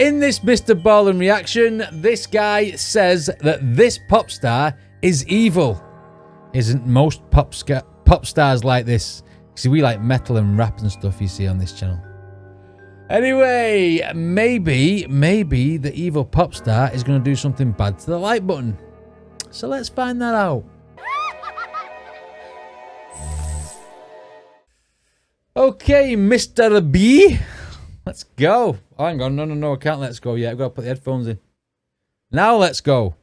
in this Mr. Ballen reaction, this guy says that this pop star is evil. Isn't most pop stars like this? See, we like metal and rap and stuff you see on this channel. Anyway, maybe the evil pop star is going to do something bad to the like button. So let's find that out. Okay, Mr. B. Let's go. Oh, hang on. No, I can't let's go yet. I've got to put the headphones in. Now let's go.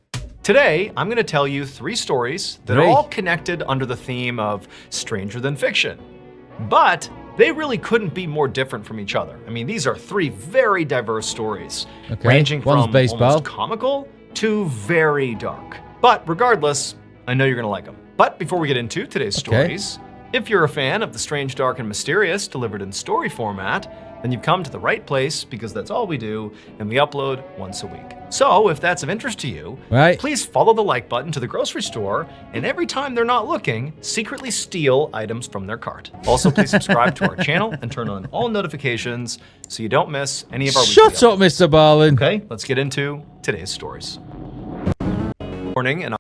Today, I'm going to tell you 3 stories that are all connected under the theme of stranger than fiction. But they really couldn't be more different from each other. I mean, these are 3 very diverse stories, ranging from almost comical to very dark. But regardless, I know you're going to like them. But before we get into today's stories, if you're a fan of the strange, dark, and mysterious delivered in story format, then you've come to the right place, because that's all we do, and we upload once a week. So if that's of interest to you, please follow the like button to the grocery store, and every time they're not looking, secretly steal items from their cart. Also, please subscribe to our channel and turn on all notifications so you don't miss any of our weekly Shut up, Mr. Ballen. Okay, let's get into today's stories. Morning and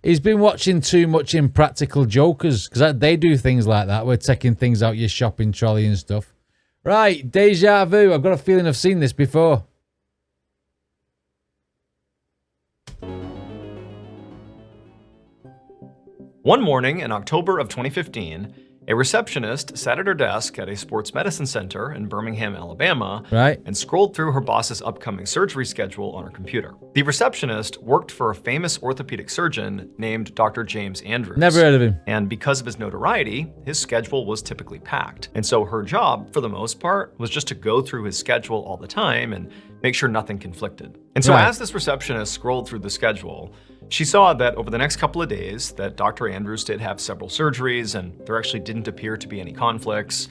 he's been watching too much Impractical Jokers, because they do things like that. We're taking things out your shopping trolley and stuff. Right, deja vu. I've got a feeling I've seen this before. One morning in October of 2015, a receptionist sat at her desk at a sports medicine center in Birmingham, Alabama, and scrolled through her boss's upcoming surgery schedule on her computer. The receptionist worked for a famous orthopedic surgeon named Dr. James Andrews. Never heard of him. And because of his notoriety, his schedule was typically packed. And so her job, for the most part, was just to go through his schedule all the time and make sure nothing conflicted. And so as this receptionist scrolled through the schedule, she saw that over the next couple of days that Dr. Andrews did have several surgeries, and there actually didn't appear to be any conflicts.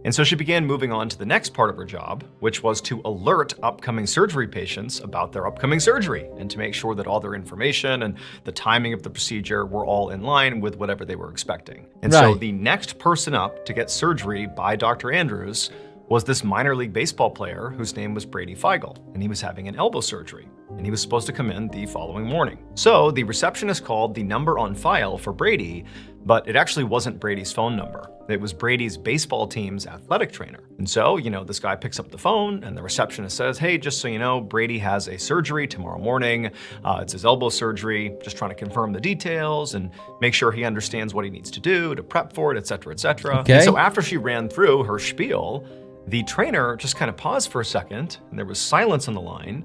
And so she began moving on to the next part of her job, which was to alert upcoming surgery patients about their upcoming surgery and to make sure that all their information and the timing of the procedure were all in line with whatever they were expecting. And so the next person up to get surgery by Dr. Andrews was this minor league baseball player whose name was Brady Feigl, and he was having an elbow surgery, and he was supposed to come in the following morning. So the receptionist called the number on file for Brady, but it actually wasn't Brady's phone number. It was Brady's baseball team's athletic trainer. And so, this guy picks up the phone, and the receptionist says, hey, just so you know, Brady has a surgery tomorrow morning. It's his elbow surgery. Just trying to confirm the details and make sure he understands what he needs to do to prep for it, et cetera, et cetera. And so after she ran through her spiel, the trainer just kind of paused for a second, and there was silence on the line.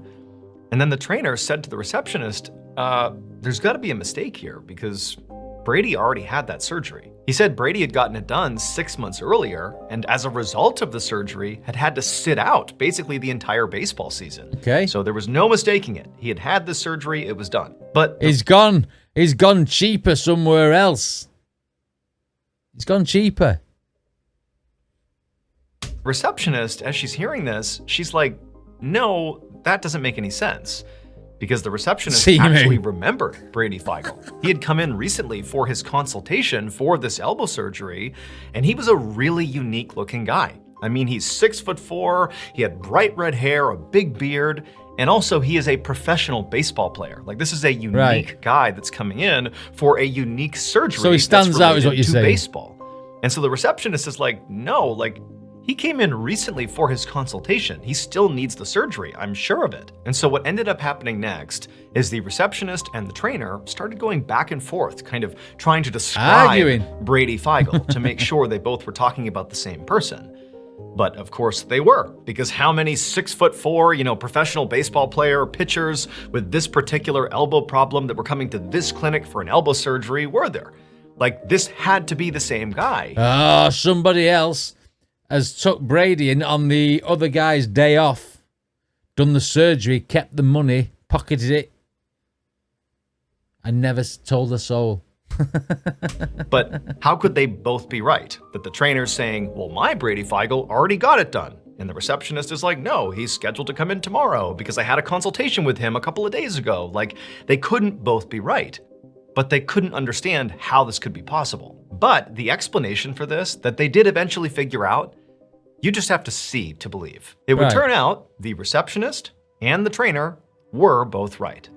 And then the trainer said to the receptionist, there's got to be a mistake here, because Brady already had that surgery. He said Brady had gotten it done 6 months earlier, and as a result of the surgery, had to sit out basically the entire baseball season. So there was no mistaking it. He had the surgery, it was done. But he's gone cheaper somewhere else. He's gone cheaper. Receptionist, as she's hearing this, she's like, no, that doesn't make any sense. Because the receptionist actually remembered Brady Feigl. He had come in recently for his consultation for this elbow surgery, and he was a really unique looking guy. I mean, he's 6'4", he had bright red hair, a big beard, and also he is a professional baseball player. Like, this is a unique guy that's coming in for a unique surgery. So he stands out, is what you're saying. Baseball. And so the receptionist is like, no, like, he came in recently for his consultation. He still needs the surgery, I'm sure of it. And so what ended up happening next is the receptionist and the trainer started going back and forth, kind of trying to describe Brady Feigl to make sure they both were talking about the same person. But of course they were, because how many 6'4", professional baseball player pitchers with this particular elbow problem that were coming to this clinic for an elbow surgery were there? Like, this had to be the same guy. Oh, somebody else has took Brady in on the other guy's day off, done the surgery, kept the money, pocketed it, and never told a soul. But how could they both be right? That the trainer's saying, well, my Brady Feigl already got it done. And the receptionist is like, no, he's scheduled to come in tomorrow because I had a consultation with him a couple of days ago. Like, they couldn't both be right. But they couldn't understand how this could be possible. But the explanation for this that they did eventually figure out You just have to see to believe. It would Right. turn out the receptionist and the trainer were both right.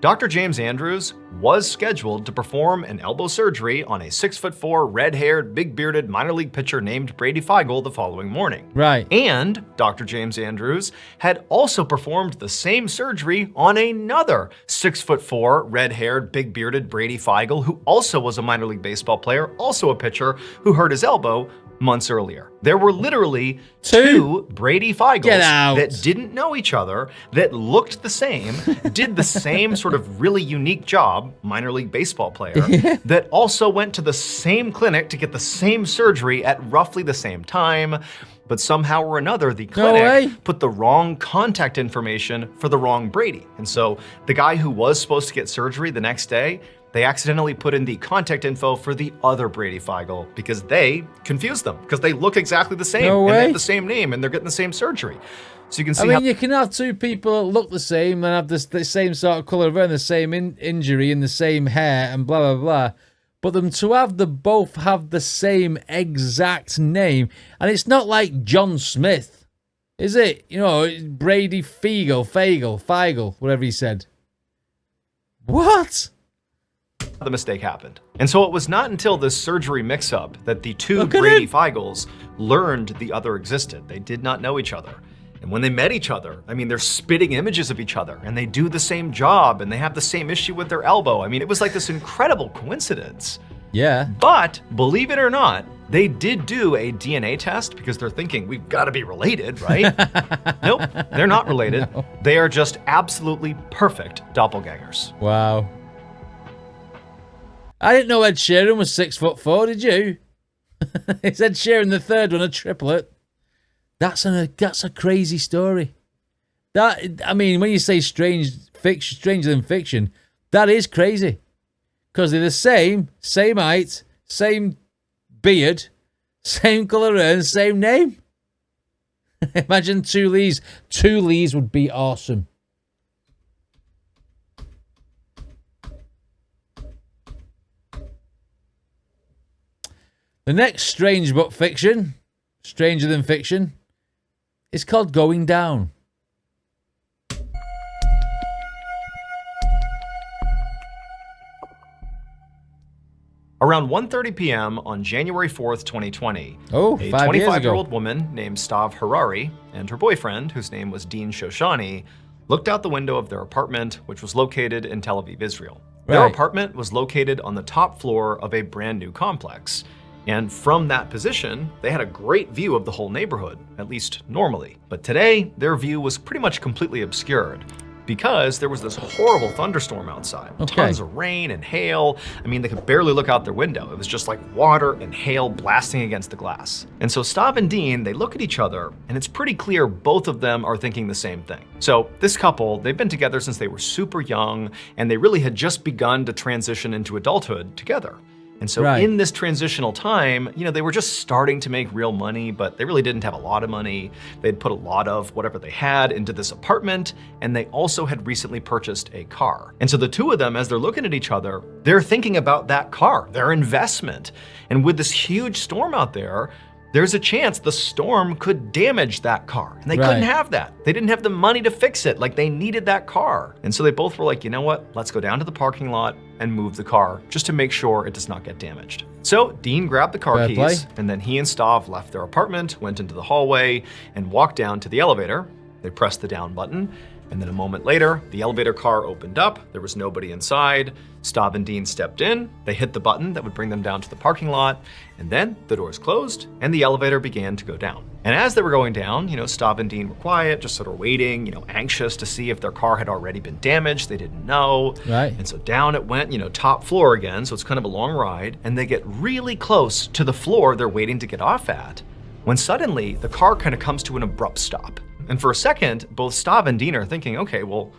Dr. James Andrews was scheduled to perform an elbow surgery on a 6'4", red-haired, big-bearded minor league pitcher named Brady Feigl the following morning. Right. And Dr. James Andrews had also performed the same surgery on another 6'4", red-haired, big-bearded Brady Feigl, who also was a minor league baseball player, also a pitcher, who hurt his elbow months earlier. There were literally two Brady Feigls that didn't know each other, that looked the same, did the same sort of really unique job, minor league baseball player, that also went to the same clinic to get the same surgery at roughly the same time. But somehow or another, the clinic put the wrong contact information for the wrong Brady. And so the guy who was supposed to get surgery the next day, they accidentally put in the contact info for the other Brady Feigl because they confused them, because they look exactly the same and they have the same name and they're getting the same surgery. So you can see you can have two people that look the same and have the same sort of colour of hair and the same injury and the same hair and blah, blah, blah. But them to have both have the same exact name. And it's not like John Smith, is it? You know, Brady Feigl, whatever he said. What? The mistake happened. And so it was not until this surgery mix-up that the two Brady Feigls learned the other existed. They did not know each other. And when they met each other, they're spitting images of each other and they do the same job and they have the same issue with their elbow. It was like this incredible coincidence. Yeah. But believe it or not, they did do a DNA test because they're thinking we've got to be related, right? Nope, they're not related. No. They are just absolutely perfect doppelgangers. Wow. I didn't know Ed Sheeran was 6'4", did you? It's Ed Sheeran the third one, a triplet. That's a crazy story. When you say stranger than fiction, that is crazy. Because they're the same height, same beard, same colour and same name. Imagine two Lees. Two Lees would be awesome. The next strange but fiction, stranger than fiction, is called Going Down. Around 1:30 p.m. on January 4th, 2020, a 25-year-old woman named Stav Harari and her boyfriend, whose name was Dean Shoshani, looked out the window of their apartment, which was located in Tel Aviv, Israel. Their apartment was located on the top floor of a brand new complex. And from that position, they had a great view of the whole neighborhood, at least normally. But today, their view was pretty much completely obscured because there was this horrible thunderstorm outside. Tons of rain and hail. They could barely look out their window. It was just like water and hail blasting against the glass. And so Stav and Dean, they look at each other, and it's pretty clear both of them are thinking the same thing. So this couple, they've been together since they were super young, and they really had just begun to transition into adulthood together. And so in this transitional time, they were just starting to make real money, but they really didn't have a lot of money. They'd put a lot of whatever they had into this apartment, and they also had recently purchased a car. And so the two of them, as they're looking at each other, they're thinking about that car, their investment. And with this huge storm out there, there's a chance the storm could damage that car. And they couldn't have that. They didn't have the money to fix it. They needed that car. And so they both were like, you know what? Let's go down to the parking lot and move the car just to make sure it does not get damaged. So Dean grabbed the car keys, and then he and Stav left their apartment, went into the hallway, and walked down to the elevator. They pressed the down button, and then a moment later, the elevator car opened up. There was nobody inside. Stav and Dean stepped in. They hit the button that would bring them down to the parking lot. And then the doors closed and the elevator began to go down. And as they were going down, Stav and Dean were quiet, just sort of waiting, anxious to see if their car had already been damaged. They didn't know. And so down it went, top floor again. So it's kind of a long ride. And they get really close to the floor they're waiting to get off at, when suddenly the car kind of comes to an abrupt stop. And for a second, both Stav and Dean are thinking, okay, well,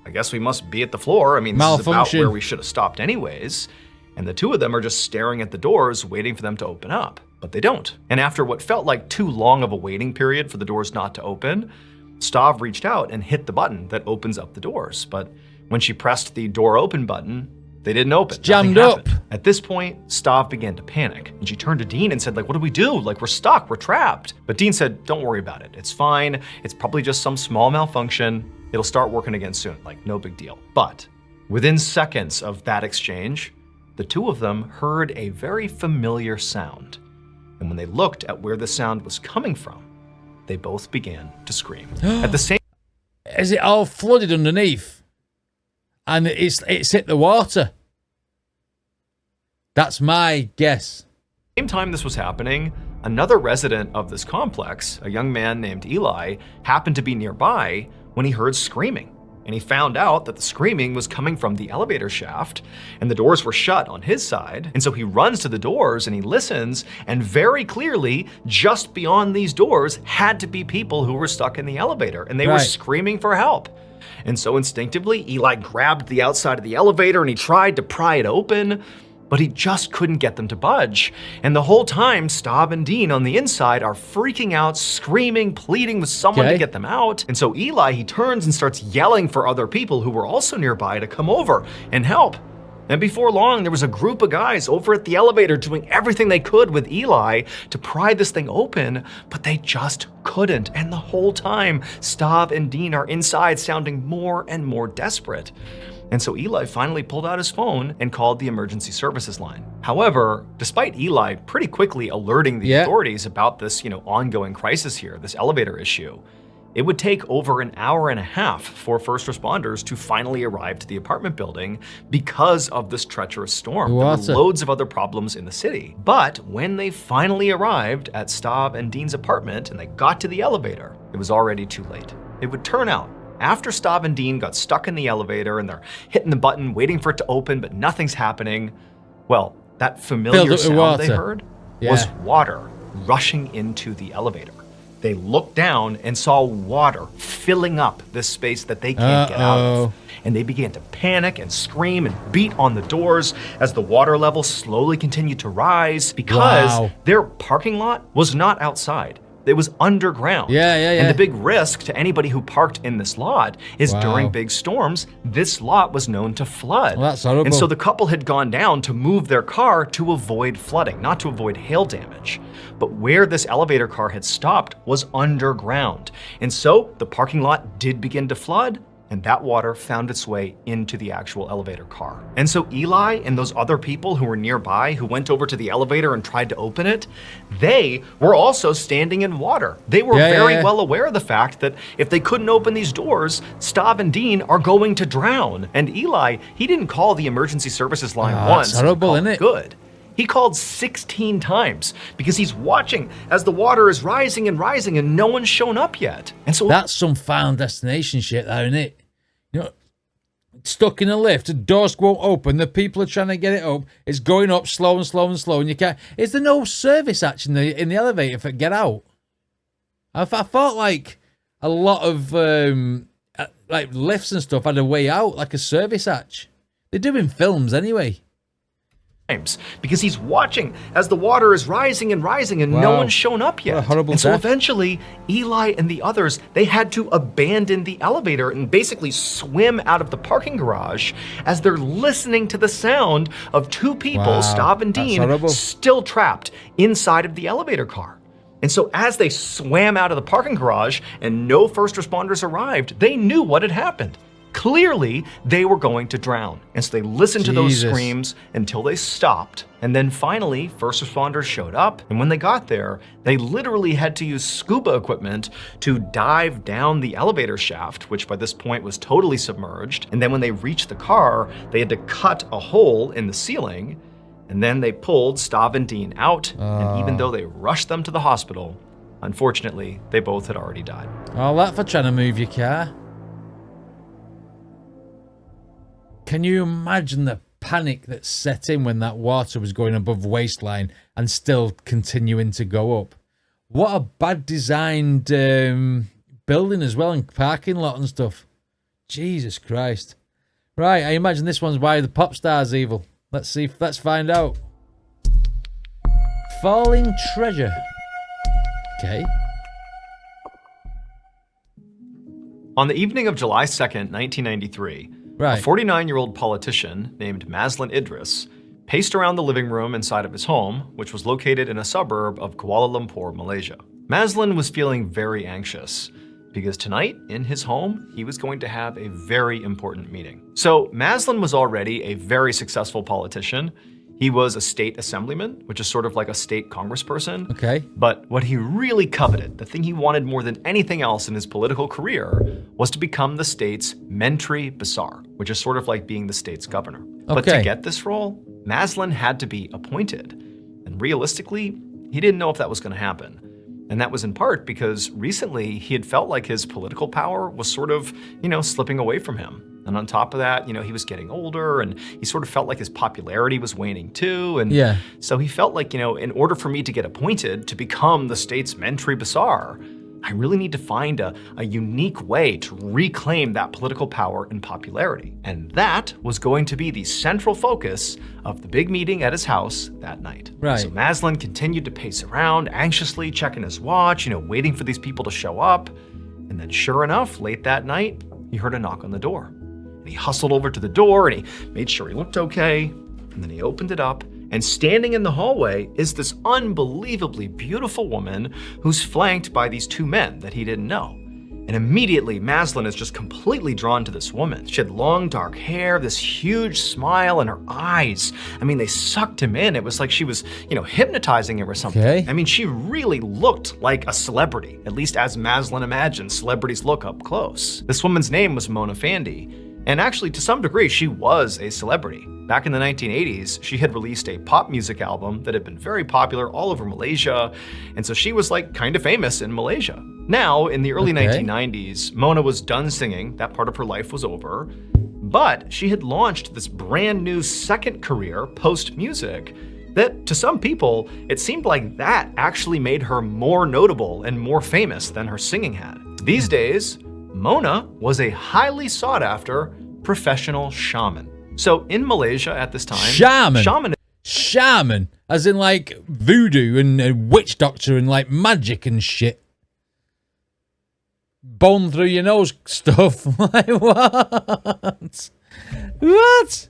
I guess we must be at the floor. This is about where we should have stopped anyways. And the two of them are just staring at the doors, waiting for them to open up. But they don't. And after what felt like too long of a waiting period for the doors not to open, Stav reached out and hit the button that opens up the doors. But when she pressed the door open button, They didn't open. It's jammed up. At this point, Stav began to panic, and she turned to Dean and said, like, what do we do? Like, we're stuck, we're trapped. But Dean said, don't worry about it. It's fine. It's probably just some small malfunction. It'll start working again soon, like no big deal. But within seconds of that exchange, the two of them heard a very familiar sound. And when they looked at where the sound was coming from, they both began to scream. At the same Is it all flooded underneath? And it's hit the water? That's my guess. same time this was happening, another resident of this complex, a young man named Eli, happened to be nearby when he heard screaming. And he found out that the screaming was coming from the elevator shaft, and the doors were shut on his side. And so he runs to the doors and he listens, and very clearly, just beyond these doors had to be people who were stuck in the elevator, and they were screaming for help. And so instinctively, Eli grabbed the outside of the elevator and he tried to pry it open, but he just couldn't get them to budge. And the whole time, Stav and Dean on the inside are freaking out, screaming, pleading with someone to get them out. And so Eli, he turns and starts yelling for other people who were also nearby to come over and help. And before long, there was a group of guys over at the elevator doing everything they could with Eli to pry this thing open, but they just couldn't. And the whole time, Stav and Dean are inside sounding more and more desperate. And so Eli finally pulled out his phone and called the emergency services line. However, despite Eli pretty quickly alerting the authorities about this, ongoing crisis here, this elevator issue, it would take over an hour and a half for first responders to finally arrive to the apartment building because of this treacherous storm. There were loads of other problems in the city. But when they finally arrived at Stav and Dean's apartment and they got to the elevator, it was already too late. It would turn out, after Stav and Dean got stuck in the elevator and they're hitting the button, waiting for it to open, but nothing's happening, well, that familiar sound they heard was water rushing into the elevator. They looked down and saw water filling up this space that they can't get out of. And they began to panic and scream and beat on the doors as the water level slowly continued to rise because their parking lot was not outside. It was underground. And the big risk to anybody who parked in this lot is during big storms, this lot was known to flood. Well, that's horrible. And so the couple had gone down to move their car to avoid flooding, not to avoid hail damage. But where this elevator car had stopped was underground. And so the parking lot did begin to flood, and that water found its way into the actual elevator car. And so Eli and those other people who were nearby who went over to the elevator and tried to open it, they were also standing in water. They were very well aware of the fact that if they couldn't open these doors, Stav and Dean are going to drown. And Eli, he didn't call the emergency services line once. That's horrible, isn't it? Good. He called 16 times because he's watching as the water is rising and rising and no one's shown up yet. And so that's some Final Destination shit there, isn't it? Stuck in a lift, the doors won't open, the people are trying to get it up, it's going up slow and slow and slow, and you can't. Is there no service action in the elevator for get out? I thought like a lot of like lifts and stuff had a way out, like a service hatch. They do in films anyway. Because he's watching as the water is rising and rising and no one's shown up yet. What a horrible and so death. Eventually, Eli and the others, they had to abandon the elevator and basically swim out of the parking garage as they're listening to the sound of two people, Stav and Dean, still trapped inside of the elevator car. And so as they swam out of the parking garage and no first responders arrived, they knew what had happened. Clearly, they were going to drown. And so they listened to those screams until they stopped. And then finally, first responders showed up. And when they got there, they literally had to use scuba equipment to dive down the elevator shaft, which by this point was totally submerged. And then when they reached the car, they had to cut a hole in the ceiling. And then they pulled Stav and Dean out. And even though they rushed them to the hospital, unfortunately, they both had already died. All that for trying to move your car. Can you imagine the panic that set in when that water was going above waistline and still continuing to go up? What a bad designed building as well, and parking lot and stuff. Jesus Christ. Right, I imagine this one's why the pop star's evil. Let's find out. Falling treasure. Okay. On the evening of July 2nd, 1993, Right. A 49-year-old politician named Maslin Idris paced around the living room inside of his home, which was located in a suburb of Kuala Lumpur, Malaysia. Maslin was feeling very anxious because tonight, in his home, he was going to have a very important meeting. So Maslin was already a very successful politician. He was a state assemblyman, which is sort of like a state congressperson. Okay. But what he really coveted, the thing he wanted more than anything else in his political career, was to become the state's Menteri Besar, which is sort of like being the state's governor. Okay. But to get this role, Maslin had to be appointed. And realistically, he didn't know if that was going to happen. And that was in part because recently he had felt like his political power was sort of, slipping away from him. And on top of that, he was getting older and he sort of felt like his popularity was waning too. And so he felt like, in order for me to get appointed to become the state's Menteri Besar, I really need to find a unique way to reclaim that political power and popularity. And that was going to be the central focus of the big meeting at his house that night. Right. So Maslin continued to pace around, anxiously checking his watch, waiting for these people to show up. And then sure enough, late that night, he heard a knock on the door. And he hustled over to the door and he made sure he looked okay. And then he opened it up. And standing in the hallway is this unbelievably beautiful woman who's flanked by these two men that he didn't know. And immediately, Maslin is just completely drawn to this woman. She had long dark hair, this huge smile, and her eyes, they sucked him in. It was like she was, hypnotizing him or something. Okay. She really looked like a celebrity, at least as Maslin imagined celebrities look up close. This woman's name was Mona Fandi. And actually, to some degree, she was a celebrity. Back in the 1980s, she had released a pop music album that had been very popular all over Malaysia, and so she was kind of famous in Malaysia. Now, in the early 1990s, Mona was done singing, that part of her life was over, but she had launched this brand new second career post-music that, to some people, it seemed like that actually made her more notable and more famous than her singing had. These days, Mona was a highly sought-after professional shaman. So in Malaysia at this time, shaman, as in voodoo and witch doctor and magic and shit. Bone through your nose stuff. What? What?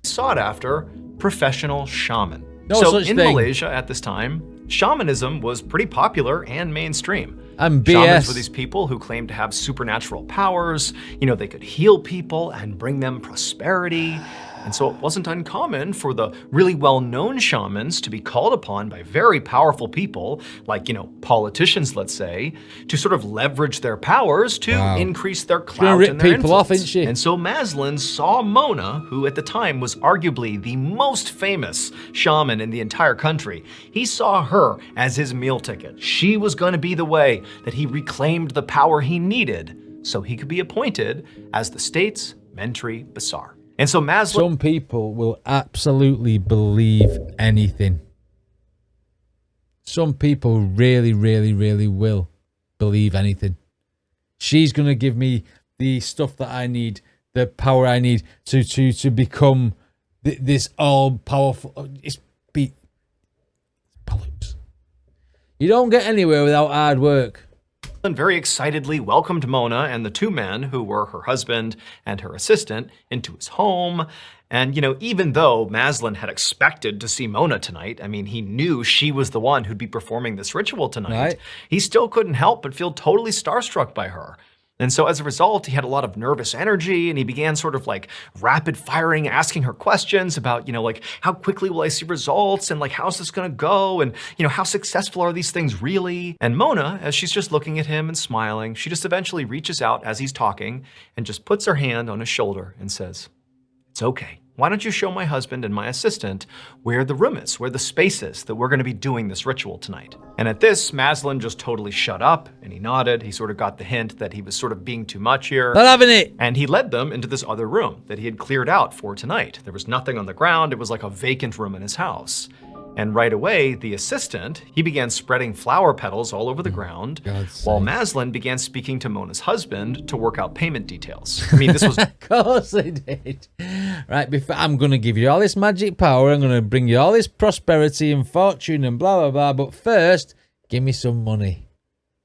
Sought after professional shaman. No so such in thing. Malaysia at this time, shamanism was pretty popular and mainstream. And BS. Shamans were these people who claimed to have supernatural powers. They could heal people and bring them prosperity. And so it wasn't uncommon for the really well-known shamans to be called upon by very powerful people, like, politicians, let's say, to sort of leverage their powers to increase their clout and their people off, influence. isn't she? And so Maslin saw Mona, who at the time was arguably the most famous shaman in the entire country. He saw her as his meal ticket. She was going to be the way that he reclaimed the power he needed so he could be appointed as the state's Menteri Besar. And so Maslin... Some people will absolutely believe anything. Some people really, really, really will believe anything. She's going to give me the stuff that I need, the power I need to become this all-powerful... It's bollocks. You don't get anywhere without hard work. Very excitedly welcomed Mona and the two men, who were her husband and her assistant, into his home. And, even though Maslin had expected to see Mona tonight, he knew she was the one who'd be performing this ritual tonight, right. He still couldn't help but feel totally starstruck by her. And so as a result, he had a lot of nervous energy and he began sort of rapid firing, asking her questions about, how quickly will I see results and how's this gonna go? And, how successful are these things really? And Mona, as she's just looking at him and smiling, she just eventually reaches out as he's talking and just puts her hand on his shoulder and says, "It's okay. Why don't you show my husband and my assistant where the room is, where the space is that we're going to be doing this ritual tonight?" And at this, Maslin just totally shut up and he nodded. He sort of got the hint that he was sort of being too much here. Not having it. And he led them into this other room that he had cleared out for tonight. There was nothing on the ground. It was like a vacant room in his house. And right away, the assistant, he began spreading flower petals all over the ground, while Maslin began speaking to Mona's husband to work out payment details. This was... Of course they did. Right, I'm going to give you all this magic power. I'm going to bring you all this prosperity and fortune and blah, blah, blah. But first, give me some money.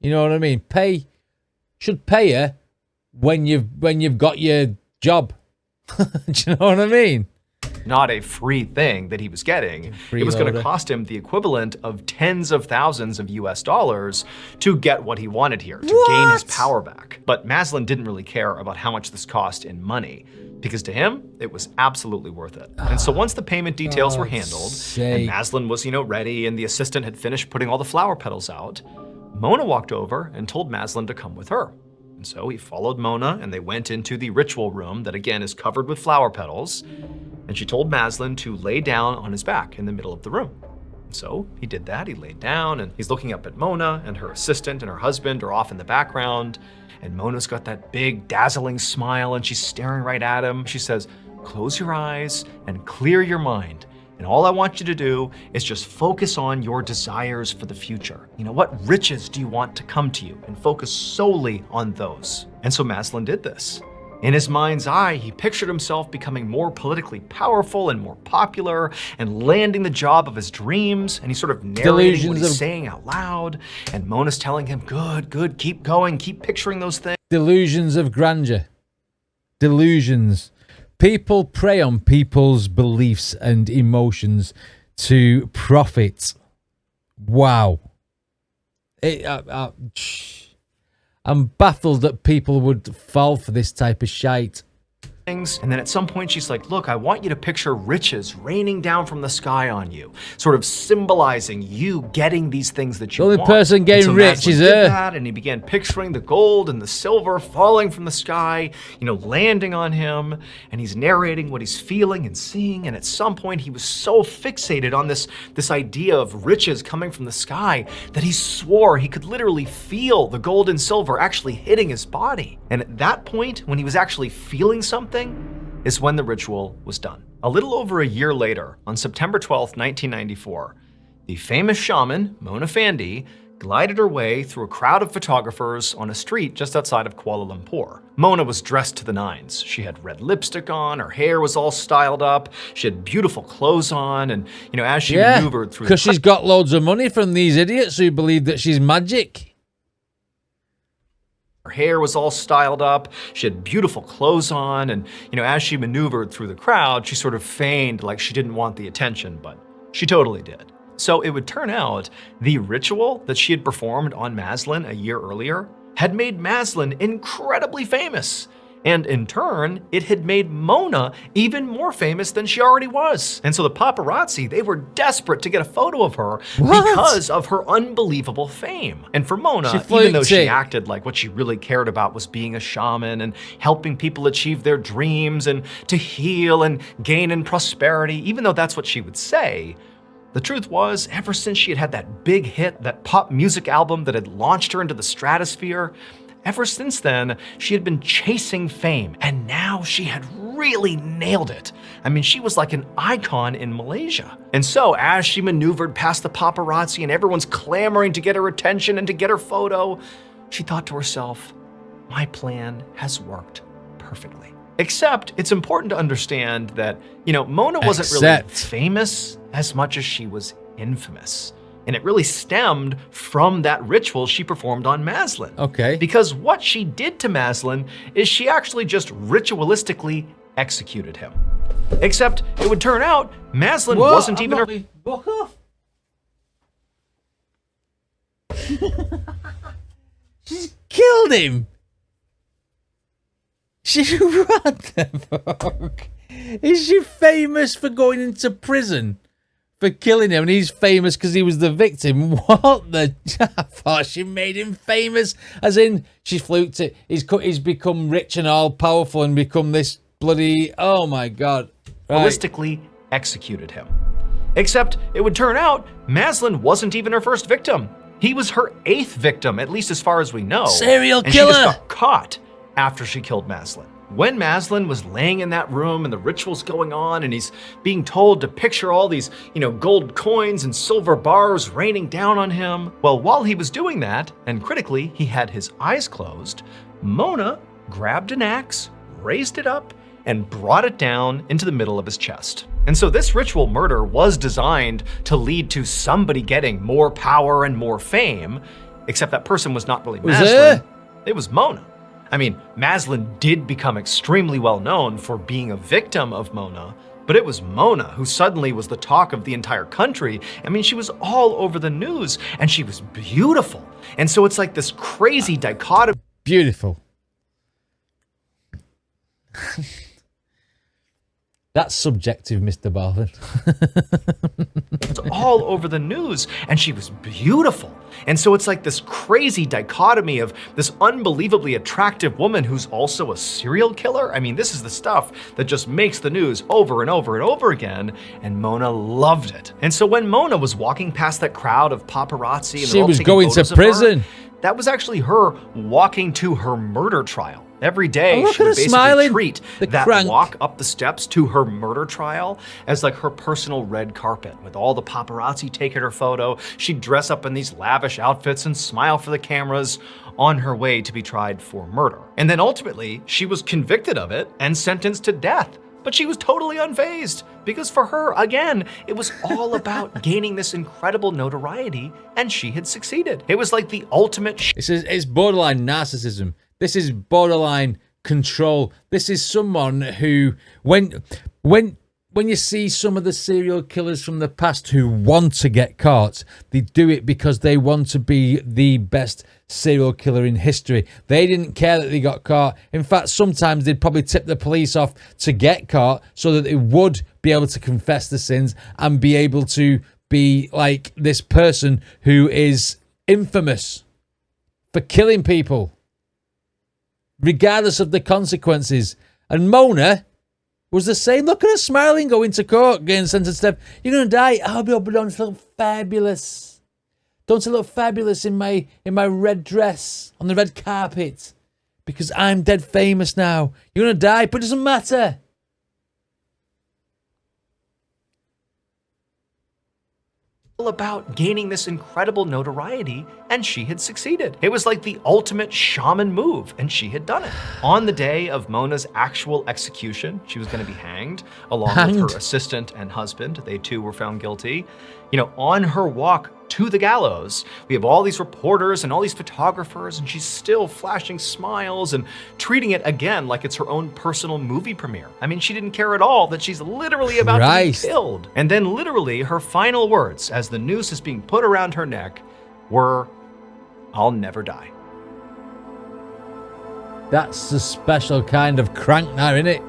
You know what I mean? Should pay her when you've got your job. Do you know what I mean? Not a free thing that he was getting. It was going to cost him the equivalent of tens of thousands of US dollars to get what he wanted here, to gain his power back. But Maslin didn't really care about how much this cost in money, because to him, it was absolutely worth it. And so once the payment details were handled, and Maslin was, ready, and the assistant had finished putting all the flower petals out, Mona walked over and told Maslin to come with her. And so he followed Mona, and they went into the ritual room that again is covered with flower petals. And she told Maslin to lay down on his back in the middle of the room. So he did that, he laid down, and he's looking up at Mona, and her assistant and her husband are off in the background. And Mona's got that big, dazzling smile, and she's staring right at him. She says, "Close your eyes and clear your mind. And all I want you to do is just focus on your desires for the future. What riches do you want to come to you? And focus solely on those." And so Maslin did this. In his mind's eye, he pictured himself becoming more politically powerful and more popular and landing the job of his dreams. And he's sort of narrating what he's saying out loud. And Mona's telling him, good, keep going, keep picturing those things. Delusions of grandeur. Delusions. People prey on people's beliefs and emotions to profit. Wow. I'm baffled that people would fall for this type of shite. And then at some point she's like, "Look, I want you to picture riches raining down from the sky on you, sort of symbolizing you getting these things that you want." The only person getting rich is her. And he began picturing the gold and the silver falling from the sky, landing on him. And he's narrating what he's feeling and seeing. And at some point he was so fixated on this idea of riches coming from the sky that he swore he could literally feel the gold and silver actually hitting his body. And at that point, when he was actually feeling something, is when the ritual was done. A little over a year later, on September 12th, 1994, the famous shaman, Mona Fandey, glided her way through a crowd of photographers on a street just outside of Kuala Lumpur. Mona was dressed to the nines. She had red lipstick on, her hair was all styled up, she had beautiful clothes on, and as she maneuvered through because she's got loads of money from these idiots who believe that she's magic. Her hair was all styled up, she had beautiful clothes on, and as she maneuvered through the crowd, she sort of feigned like she didn't want the attention, but she totally did. So it would turn out the ritual that she had performed on Maslin a year earlier had made Maslin incredibly famous. And in turn, it had made Mona even more famous than she already was. And so the paparazzi, they were desperate to get a photo of her because of her unbelievable fame. And for Mona, even though she acted like what she really cared about was being a shaman and helping people achieve their dreams and to heal and gain in prosperity, even though that's what she would say, the truth was, ever since she had had that big hit, that pop music album that had launched her into the stratosphere, ever since then, she had been chasing fame, and now she had really nailed it. I mean, she was like an icon in Malaysia. And so, as she maneuvered past the paparazzi and everyone's clamoring to get her attention and to get her photo, she thought to herself, my plan has worked perfectly. Except, it's important to understand that, Mona wasn't really famous as much as she was infamous. And it really stemmed from that ritual she performed on Maslin. Okay. Because what she did to Maslin is she actually just ritualistically executed him. Except it would turn out Maslin wasn't even her. Walk off. She's killed him. What the fuck? Is she famous for going into prison? For killing him, and he's famous because he was the victim. What the? I thought she made him famous, as in she fluked it. He's become rich and all powerful and become this bloody. Oh my god! Realistically executed him. Except it would turn out Maslin wasn't even her first victim. He was her 8th victim, at least as far as we know. Serial and killer. She just got caught after she killed Maslin. When Maslin was laying in that room and the ritual's going on and he's being told to picture all these, gold coins and silver bars raining down on him, well, while he was doing that, and critically, he had his eyes closed, Mona grabbed an axe, raised it up, and brought it down into the middle of his chest. And so this ritual murder was designed to lead to somebody getting more power and more fame, except that person was not really Maslin, it was Mona. I mean, Maslin did become extremely well known for being a victim of Mona, but it was Mona who suddenly was the talk of the entire country. I mean, she was all over the news, and she was beautiful. And so it's like this crazy dichotomy. Beautiful. That's subjective, Mr. Ballen. It's all over the news, and she was beautiful. And so it's like this crazy dichotomy of this unbelievably attractive woman who's also a serial killer. I mean, this is the stuff that just makes the news over and over and over again, and Mona loved it. And so when Mona was walking past that crowd of paparazzi, and she was going to prison. That was actually her walking to her murder trial. Every day, she would basically treat that walk up the steps to her murder trial as like her personal red carpet with all the paparazzi taking her photo. She'd dress up in these lavish outfits and smile for the cameras on her way to be tried for murder. And then ultimately, she was convicted of it and sentenced to death. But she was totally unfazed because for her, again, it was all about gaining this incredible notoriety, and she had succeeded. It was like the ultimate. It's borderline narcissism. This is borderline control. This is someone who, when you see some of the serial killers from the past who want to get caught, they do it because they want to be the best serial killer in history. They didn't care that they got caught. In fact, sometimes they'd probably tip the police off to get caught so that they would be able to confess the sins and be able to be like this person who is infamous for killing people, regardless of the consequences. And Mona was the same. Look at her smiling, going to court, getting sentenced to death. You're going to die. Oh, but don't look fabulous. Don't I look fabulous in my red dress on the red carpet? Because I'm dead famous now. You're going to die, but it doesn't matter. About gaining this incredible notoriety, and she had succeeded. It was like the ultimate shaman move, and she had done it. On the day of Mona's actual execution, she was going to be hanged along with her assistant and husband. They too were found guilty. You know, on her walk to the gallows, we have all these reporters and all these photographers, and she's still flashing smiles and treating it again like it's her own personal movie premiere. I mean, she didn't care at all that she's literally about to be killed. And then literally her final words as the noose is being put around her neck were, "I'll never die." That's a special kind of crank now, isn't it?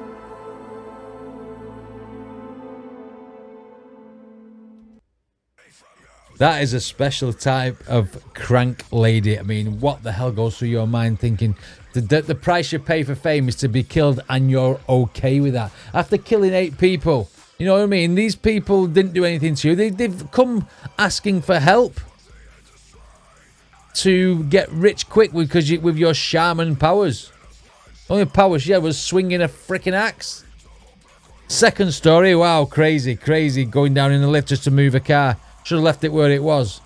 That is a special type of crank lady. I mean, what the hell goes through your mind thinking the price you pay for fame is to be killed and you're okay with that? After killing 8 people, you know what I mean? These people didn't do anything to you. They've come asking for help to get rich quick with your shaman powers. Only power she had was swinging a freaking axe. Second story, wow, crazy, going down in the lift just to move a car. Should have left it where it was.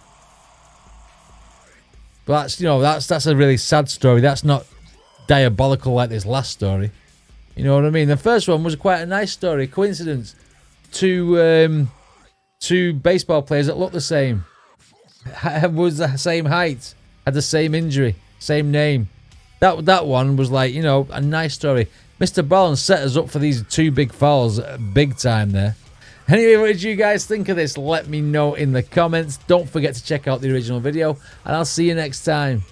But that's a really sad story. That's not diabolical like this last story. You know what I mean? The first one was quite a nice story. Coincidence. Two baseball players that looked the same. Was the same height. Had the same injury. Same name. That one was like, a nice story. Mr. Ballen set us up for these 2 big falls big time there. Anyway, what did you guys think of this? Let me know in the comments. Don't forget to check out the original video, and I'll see you next time.